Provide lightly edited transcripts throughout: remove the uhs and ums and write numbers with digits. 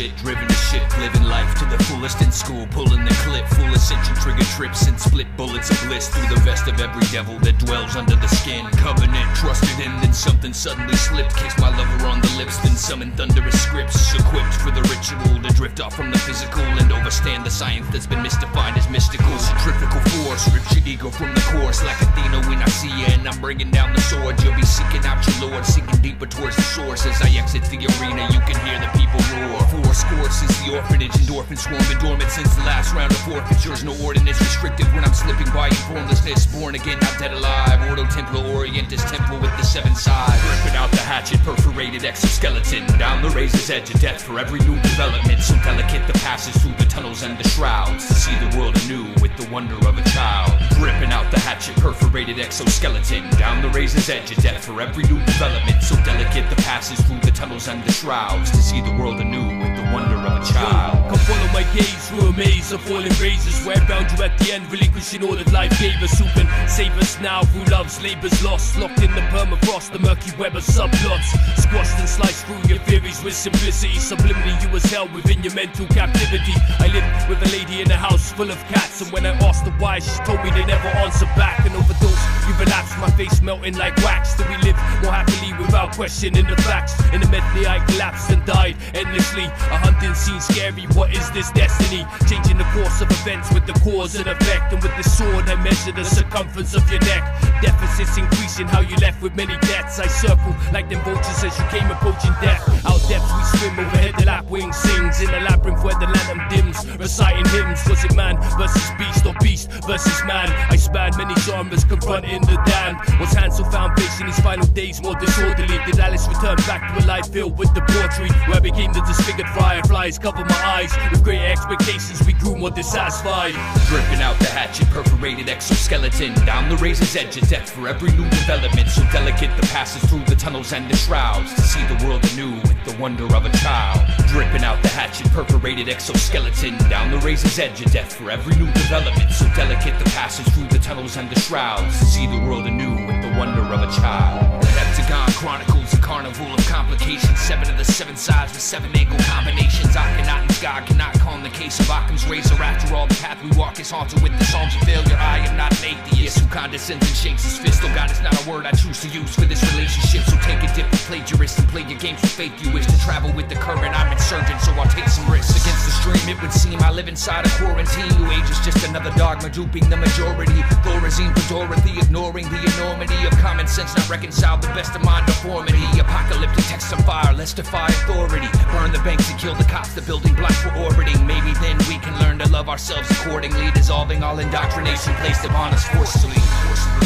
shit, driven to shit, living life to the fullest in school, pulling the clip, full ascension trigger trips and split bullets of bliss through the vest of every devil that dwells under the skin. Covenant, trusted in, then something suddenly slipped, kissed my lover on the lips, then summoned thunderous scripts, equipped for the ritual to drift off from the physical and overstand the science that's been misdefined as mystical. Centrifugal force rips your ego from the course like Athena when I see you, and I'm bringing down the sword. You'll be seeking out your lord, sinking deeper towards the source. As I exit the arena, you can hear the people roar. Force course is the orphanage, endorphins swarming dormant since the last round of forfeitures. No ordinance restricted when I'm slipping by in formlessness. Born again, not dead alive. Ordo Templo Orientis temple with the seven sides. Ripping out the hatchet, perforated exoskeleton. Down the razor's edge of death for every new development. So delicate the passes through the tunnels and the shrouds to see the world anew with the wonder of a child. Ripping out the hatchet, perforated exoskeleton. Down the razor's edge of death for every new development. So delicate the passes through the tunnels and the shrouds to see the world anew with the wonder of a child. Come follow my gaze through a maze of falling razors, where I bound you at the end, relinquishing all that life gave us. Who can save us now through love's labours lost? Locked in the permafrost, the murky web of subplots, squashed and sliced through your theories with simplicity. Subliminally you was held within your mental captivity. I lived with a lady in a house full of cats, and when I asked her why, she told me they never answer back. An overdose, you relapsed, my face melting like wax. Till we live more happily without questioning the facts. In the medley I collapsed and died endlessly. A hunting scene scary, what is this destiny? Changing the course of events with the cause and effect. And with the sword I measure the circumference of your neck. Deficits increasing, how you left with many deaths. I circle like them vultures as you came approaching death. Out depths we swim, overhead the lapwing sings. In a labyrinth where the lantern dims, reciting hymns. Was it man versus beast or beast versus man? I span many genres, confronting the damned. Was Hansel found patient his final days more disorderly? Did Alice return back to a life filled with debauchery, where I became the disfigured fireflies? Cover my eyes with greater expectations, we grew more dissatisfied. Ripping out the hatchet, perforated exoskeleton. Down the razor's edge of death for every new development. So delicate the passes through the tunnels and the shrouds to see the world anew with the wonder of a child. Dripping out the hatchet, perforated exoskeleton. Down the razor's edge of death for every new development. So delicate the passes through the tunnels and the shrouds to see the world anew with the wonder of a child. The Heptagon chronicles a carnival of complications. 7 of the 7 sides with 7 angle combinations. Akhenaten God cannot calm the case of Occam's razor. After all, the path we walk is haunted with the songs of failure. I am not an atheist who condescends and shakes his fist. Oh God, it's not a word I choose to use for this relationship. So take a dip and plagiarist and play your games with faith. You wish to travel with the current, I'm insurgent, so I'll take some risks. Against the stream, it would seem I live inside a quarantine. New age is just another dogma duping the majority. Thorazine for Dorothy, ignoring the enormity of common sense, not reconciled the best of mind deformity. Apocalyptic text on fire, let's defy authority. Burn the banks and kill the cops, the building blocks we're orbiting. Maybe then we can learn to love ourselves accordingly, dissolving all indoctrination placed upon us forcefully.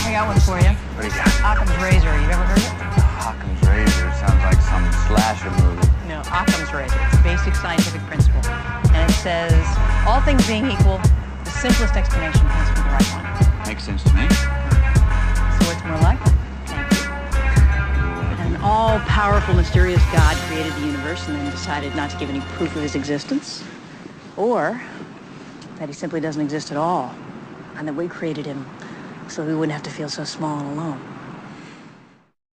I got one for you. What do you got? Occam's razor. You ever heard it? Occam's razor sounds like some slasher movie. No, Occam's razor. It's a basic scientific principle. And it says, all things being equal, the simplest explanation tends to be the right one. Makes sense to me. So it's more likely. Thank you. An all-powerful, mysterious God created the universe and then decided not to give any proof of his existence. Or that he simply doesn't exist at all. And that we created him so we wouldn't have to feel so small and alone.